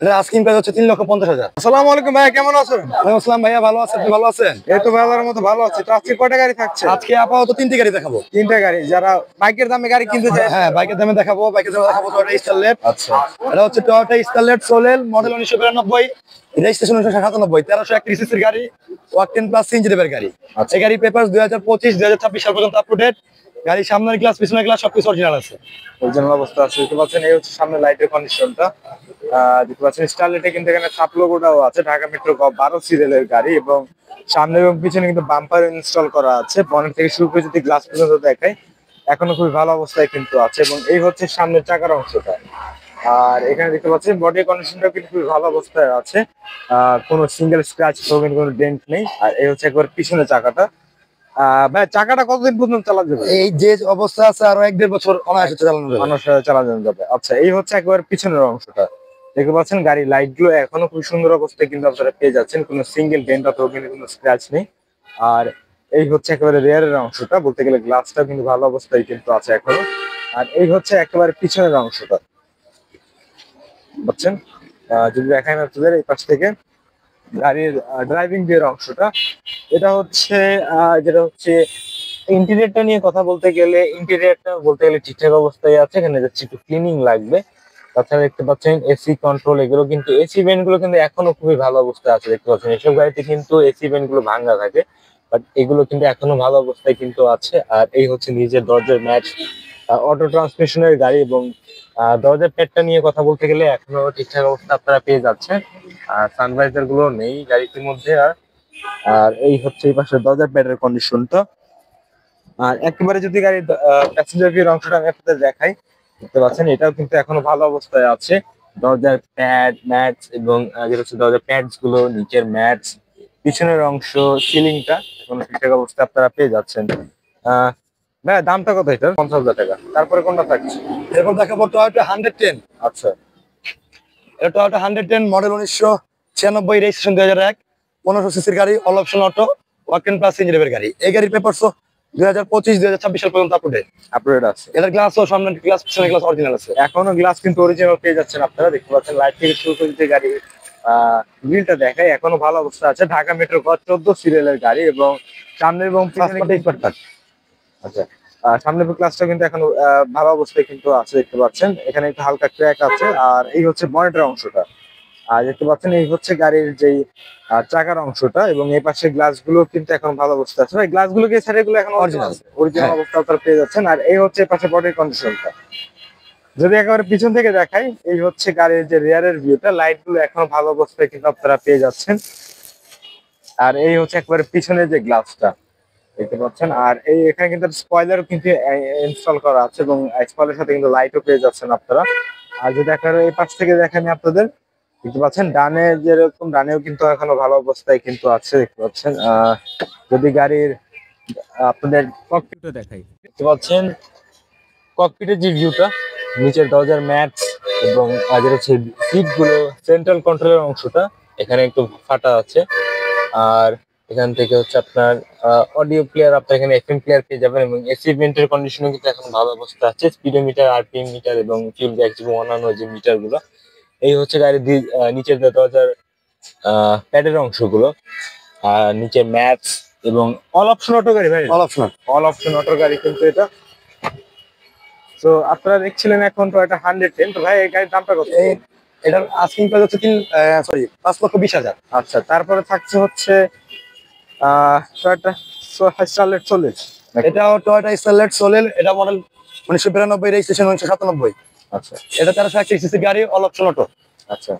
এটা asking price হচ্ছে 3,50,000। আসসালামু আলাইকুম ভাইয়া, কেমন আছেন? ওয়ালাইকুম আসসালাম ভাইয়া, ভালো আছেন? আপনি ভালো আছেন? এই তো ভাইয়ার মতো ভালো আছে। তো আজকে কয়টা গাড়ি থাকছে? আজকে আপাতত 3টি গাড়ি দেখাবো। তিনটা গাড়ি। যারা বাইকের দামে গাড়ি কিনতে চায়, হ্যাঁ, বাইকের দামে দেখাবো। Toyota Starlet. আচ্ছা এটা হচ্ছে টয়োটা স্টারলেট সোলেল, মডেল 1992, রেজিস্ট্রেশন 1997, 1331 সিসির গাড়ি, ওয়াকটেন প্লাস সিএনজি টাইপের গাড়ি। আচ্ছা। এই গাড়ি পেপারস 2025 2026 সাল পর্যন্ত আপ টু ডেট। গাড়ির সামনের গ্লাস পিছনের গ্লাস সবকিছু অরিজিনাল আছে। অরিজিনাল অবস্থা আছে। দেখতে পাচ্ছেন এই হচ্ছে সামনে লাইটের কন্ডিশনটা। দেখতে পাচ্ছেন স্টারলেটে কিন্তু এখানে সাব লোগোটাও আছে, ঢাকা মেট্রো 12 সিরিয়ালের গাড়ি, এবং সামনে এবং পিছনে কিন্তু বাম্পার ইনস্টল করা আছে। বনেট থেকে শুরু করে যদি গ্লাস পর্যন্ত দেখায়, এখনো খুবই ভালো অবস্থায় কিন্তু আছে। এবং এই হচ্ছে সামনের চাকার অংশটা। আর এখানে দেখতে পাচ্ছেন বডি কন্ডিশনটাও কিন্তু খুবই ভালো অবস্থায় আছে। কোনো সিঙ্গেল স্ক্র্যাচ কোনো ডেন্ট নেই। আর এই হচ্ছে একবার পিছনের চাকাটা। ভাই চাকাটা কতদিন পর্যন্ত চালানো যাবে? এই যে অবস্থা আছে আরো 1-1.5 বছর অনায়াসে চালানো যাবে। মানুষ চালানো যাবে। আচ্ছা, এই হচ্ছে একবার পিছনের অংশটা। দেখতে পাচ্ছেন গাড়ির লাইট গুলো এখনো খুব সুন্দর অবস্থায় কিন্তু আপনারা পেয়ে যাচ্ছেন, কোনো সিঙ্গেল ডেন্ট অথবা কিন্তু কোনো স্ক্র্যাচ নেই। আর এই হচ্ছে একেবারে রেয়ারের অংশটা, বলতে গেলে গ্লাসটা কিন্তু ভালো অবস্থায় কিন্তু আছে এখনো। আর এই হচ্ছে একেবারে পিছনের অংশটা, বুঝছেন? যদি দেখাই না আপনাদের এই পাশ থেকে গাড়ির ড্রাইভিং বিয়ের অংশটা, এটা হচ্ছে যেটা হচ্ছে ইন্টেরিয়রটা নিয়ে কথা বলতে গেলে, ইন্টেরিয়রটা বলতে গেলে ঠিকঠাক অবস্থায় আছে। এখানে যাচ্ছে একটু ক্লিনিং লাগবে। তাছাড়া দেখতে পাচ্ছেন এসি কন্ট্রোল, এগুলো কিন্তু এসি ভেন্ট গুলো কিন্তু এখনো খুবই ভালো অবস্থায় আছে। দেখতে পাচ্ছেন এসব গাড়িতে কিন্তু এসি ভেন্ট গুলো ভাঙা থাকে, বাট এগুলো কিন্তু এখনো ভালো অবস্থায় কিন্তু আছে। আর এই হচ্ছে নিজের দরজার ম্যাচ, অটো ট্রান্সমিশনের গাড়ি, এবং দরজার প্যাডটা নিয়ে কথা বলতে গেলে এখনো ঠিকঠাক অবস্থা আপনারা পেয়ে যাচ্ছেন। আর সানভাইজার গুলো নেই গাড়িটির মধ্যে। আর এই হচ্ছে এই পাশে দরজার প্যাডের কন্ডিশনটা। আর একেবারে যদি গাড়ির প্যাসেঞ্জার ভিউর অংশটা আমি আপনাদের দেখাই, দেখতে পাচ্ছেন এটাও কিন্তু এখনো ভালো অবস্থায় আছে। দরজার প্যাড, ম্যাটস, এবং যেটা হচ্ছে দরজার প্যাডস গুলো, নিচের ম্যাটস, পিছনের অংশ, সিলিংটা এখনো ঠিকঠাক অবস্থায় আপনারা পেয়ে যাচ্ছেন। ভাইয়া দামটা কত? এটা 50,000 টাকা। তারপরে কোনটা থাকছে? এরপর দেখাবো টয়োটা 110। আচ্ছা এটা টয়োটা 110, মডেল 1996, রেজিস্ট্রেশন 2001, 1500 সিসির গাড়ি, অল অপশন অটো, ওয়াকটেন প্লাস সিএনজি টাইপের গাড়ি। এই গাড়ির পেপারস 2025 2026 সাল পর্যন্ত আপ টু ডেট। আপডেট আছে। এটার গ্লাস ও সামনের গ্লাস পিছনের গ্লাস অরিজিনাল আছে। এখনো গ্লাস কিন্তু অরিজিনাল পেয়ে যাচ্ছেন আপনারা। দেখতে পাচ্ছেন লাইট থেকে শুরু করে যে গাড়ি গ্রিলটা দেখায় এখনো ভালো অবস্থা আছে। ঢাকা মেট্রো 14 সিরিয়ালের গাড়ি, এবং সামনে এবং পিছনে আচ্ছা, সামনে ক্লাসটা কিন্তু এখন ভালো অবস্থায় কিন্তু আছে। দেখতে পাচ্ছেন এখানে একটু হালকা ক্র্যাক আছে। আর এই হচ্ছে বনেটের অংশটা। আর দেখতে পাচ্ছেন এই হচ্ছে গাড়ির যেই চাকার অংশটা, এবং এই পাশে গ্লাস গুলো কিন্তু এখন ভালো অবস্থা আছে। ভাই গ্লাস গুলোকে সাইড গুলো এখন অরিজিনাল অরিজিনাল অবস্থা আপনারা পেয়ে যাচ্ছেন। আর এই হচ্ছে পাশে বডির কন্ডিশনটা। যদি একেবারে পিছন থেকে দেখাই, এই হচ্ছে গাড়ির যে রিয়ারের ভিউটা, লাইট গুলো এখনো ভালো অবস্থায় কিন্তু আপনারা পেয়ে যাচ্ছেন। আর এই হচ্ছে একবারে পিছনে যে গ্লাসটা দেখতে পাচ্ছেন। আর এই এখানে কিন্তু স্পয়লারও কিন্তু ইনস্টল করা আছে, এবং স্পয়লারের সাথে কিন্তু লাইটও পেয়ে যাচ্ছেন আপনারা। আর যদি একেবারে এই পাশ থেকে দেখেন আপনাদের, দেখতে পাচ্ছেন ডানে যেরকম, ডানেও কিন্তু এখনো ভালো অবস্থায় কিন্তু আছে। দেখতে পাচ্ছেন যদি গাড়ির আপনাদের ককপিটও দেখাই, দেখতে পাচ্ছেন ককপিটের যে ভিউটা, নিচের দরজার ম্যাট, এবং যেটা হচ্ছে সিট গুলো, সেন্ট্রাল কন্ট্রোলের অংশটা এখানে একটু ফাটা আছে। আর এখান থেকে হচ্ছে আপনার অডিও প্লেয়ার, আপনার এখানে এফএম প্লেয়ার পেয়ে যাবেন, এবং এসি ভেন্টের কন্ডিশনও কিন্তু এখন ভালো অবস্থা আছে। স্পিডোমিটার, আরপিএম মিটার, এবং ফিউল ব্যাগ এবং অন্যান্য যে মিটার গুলো। এই হচ্ছে গাড়ির নিচের দরজার প্যাডের অংশগুলো, আর নিচে ম্যাটস, এবং অল অপশন অটো গাড়ি। ভাই অল অপশন অটো গাড়ি কিন্তু এটা। তো আপনারা দেখছিলেন এখন তো এটা 110। তো ভাই এই গাড়ির দামটা কত? এটার আস্কিং প্রাইস হচ্ছে 5,20,000। আচ্ছা, তারপরে থাকছে হচ্ছে টয়োটা স্টারলেট সোলেল। এটাও টয়োটা স্টারলেট সোলেল, এটা মডেল 1992, রেজিস্ট্রেশন 1997। আচ্ছা, এটা 1331 সিসি গাড়ি, অল অপশন অটো। আচ্ছা।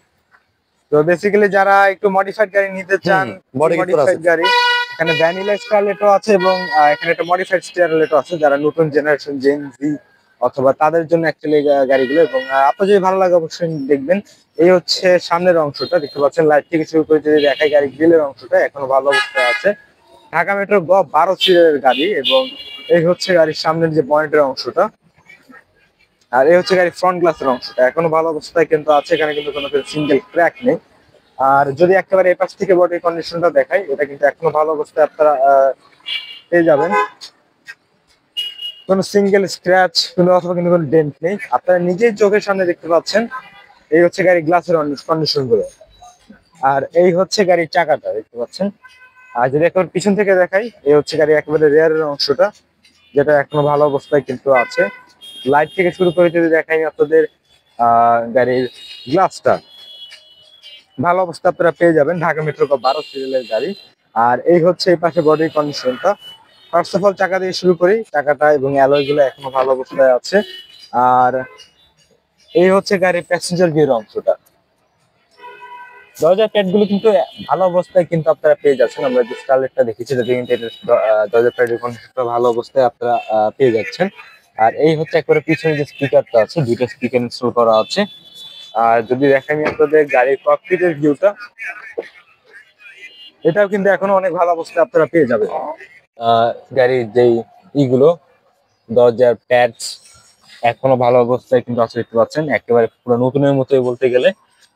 তো বেসিক্যালি যারা একটু মডিফাইড গাড়ি নিতে চান, মডিফাইড গাড়ি, এখানে ভ্যানিলা স্টারলেটও আছে, এবং এখানে একটা মডিফাইড স্টারলেটও আছে যারা নতুন জেনারেশন জেন জি অথবা তাদের জন্য অ্যাকচুয়ালি গাড়িগুলো। এবং আপনার যদি ভালো লাগে অবশ্যই দেখবেন। এই হচ্ছে সামনের অংশটা, দেখতে পাচ্ছেন লাইট থেকে শুরু করে যদি দেখায় গাড়ি গ্রিলের অংশটা এখনো ভালো অবস্থায় আছে। ঢাকা মেট্রো 12 সিরিয়ালের গাড়ি, এবং এই হচ্ছে গাড়ির সামনের যে বনেটের অংশটা। আর এই হচ্ছে গাড়ির ফ্রন্ট গ্লাসের অংশটা এখনো ভালো অবস্থায় কিন্তু আছে, এখানে কিন্তু কোনো সিঙ্গেল ক্র্যাক নেই। আর যদি একেবারে এপাশ থেকে বডির কন্ডিশনটা দেখাই, এটা কিন্তু এখনো ভালো অবস্থায় আপনারা পেয়ে যাবেন। কোনো সিঙ্গেল স্ক্র্যাচ কোনো অথবা কিন্তু কোনো ডেন্ট নেই, আপনারা নিজেই চোখের সামনে দেখতে পাচ্ছেন। এই হচ্ছে গাড়ির গ্লাসের কন্ডিশন গুলো। আর এই হচ্ছে গাড়ির চাকাটা, দেখতে পাচ্ছেন। আর যদি একেবারে পিছন থেকে দেখাই, এই হচ্ছে গাড়ি একেবারে রেয়ারের অংশটা, যেটা এখনো ভালো অবস্থায় কিন্তু আছে। লাইট থেকে শুরু করে যদি দেখাই আপনাদের, গাড়ির গ্লাসটা ভালো অবস্থা আপনারা পেয়ে যাবেন, ঢাকা মেট্রো 12 সিরিয়ালের গাড়ি। আর এই হচ্ছে এই পাশে বডির কন্ডিশনটা। ফার্স্ট অফ অল চাকা দিয়ে শুরু করি, চাকাটা এবং অ্যালয় গুলো এখনো ভালো অবস্থায় আছে। আর এই হচ্ছে গাড়ির প্যাসেঞ্জার ভিউর অংশটা। দরজার প্যাড গুলো কিন্তু ভালো অবস্থায় কিন্তু আপনারা পেয়ে যাচ্ছেন। আমরা যে স্টারলেটটা দেখেছি তাতে কিন্তু এটা দরজার প্যাডের কন্ডিশনটা ভালো অবস্থায় আপনারা পেয়ে যাচ্ছেন। আর এই হচ্ছে একবারে পিছনে যে স্পিকারটা আছে, দুইটা স্পিকার ইনস্টল করা আছে। আর যদি দেখাই আমি আপনাদের গাড়ির ককপিটের ভিউটা, এটাও কিন্তু এখনো অনেক ভালো অবস্থায় আপনারা পেয়ে যাবেন। গাড়ির যেই ইগুলো, দরজার প্যাডস এখনো ভালো অবস্থায় কিন্তু আছে, দেখতে পাচ্ছেন, একেবারে পুরো নতুনের মতোই বলতে গেলে।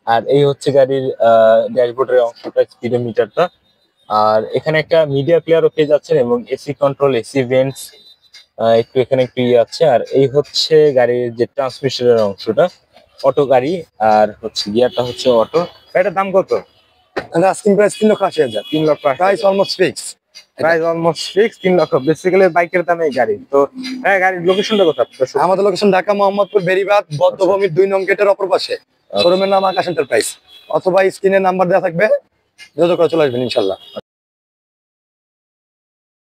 আর এই হচ্ছে গাড়ির ড্যাশবোর্ডের অংশটা, স্পিডোমিটারটা। আর এখানে একটা মিডিয়া প্লেয়ারও পেয়ে যাচ্ছেন এবং এসি কন্ট্রোল, এসি ভেন্টস একটু এখানে একটু ইয়ে আছে। আর এই হচ্ছে গাড়ির যে ট্রান্সমিশনের অংশটা, অটো গাড়ি। আর হচ্ছে গিয়ারটা হচ্ছে অটো। এটার দাম কত? Asking price 3,80,000। 3,80,000। Price almost fix. Price almost fix, 3 লক্ষ। বেসিক্যালি বাইকের দামে এই গাড়ি তো। হ্যাঁ, গাড়ির লোকেশনটা কোথায়? আমাদের লোকেশন ঢাকা মোহাম্মদপুর বেরিবাদ বদ্ধভূমির 2 নং গেটের অপর পাশে। শোরুমের নাম আকাশ এন্টারপ্রাইজ, অথবা স্ক্রিনে নাম্বার দেওয়া থাকবে, যোগাযোগ করে চলে আসবেন ইনশাল্লাহ।